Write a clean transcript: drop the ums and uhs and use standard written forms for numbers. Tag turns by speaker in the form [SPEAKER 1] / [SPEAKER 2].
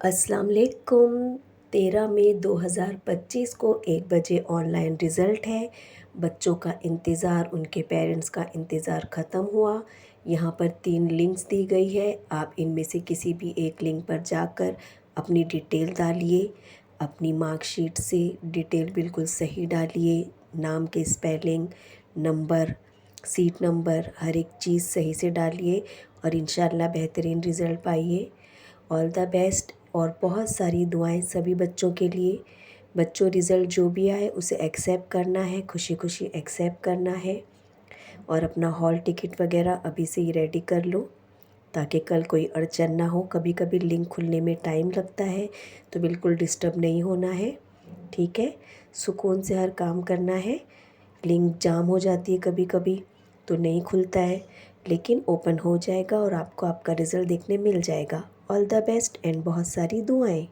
[SPEAKER 1] अस्सलाम वालेकुम। 13 मई 2025 को 1 बजे ऑनलाइन रिज़ल्ट है। बच्चों का इंतज़ार, उनके पेरेंट्स का इंतज़ार ख़त्म हुआ। यहाँ पर 3 लिंक्स दी गई है। आप इनमें से किसी भी एक लिंक पर जाकर अपनी डिटेल डालिए। अपनी मार्कशीट से डिटेल बिल्कुल सही डालिए। नाम के स्पेलिंग, नंबर, सीट नंबर, हर एक चीज़ सही से डालिए और इंशाल्लाह बेहतरीन रिज़ल्ट पाइए। ऑल द बेस्ट और बहुत सारी दुआएं सभी बच्चों के लिए। बच्चों, रिज़ल्ट जो भी आए उसे एक्सेप्ट करना है, खुशी खुशी एक्सेप्ट करना है और अपना हॉल टिकट वगैरह अभी से ही रेडी कर लो ताकि कल कोई अड़चन ना हो। कभी कभी लिंक खुलने में टाइम लगता है तो बिल्कुल डिस्टर्ब नहीं होना है, ठीक है। सुकून से हर काम करना है। लिंक जाम हो जाती है कभी कभी तो नहीं खुलता है, लेकिन ओपन हो जाएगा और आपको आपका रिज़ल्ट देखने मिल जाएगा। ऑल द बेस्ट एंड बहुत सारी दुआएं।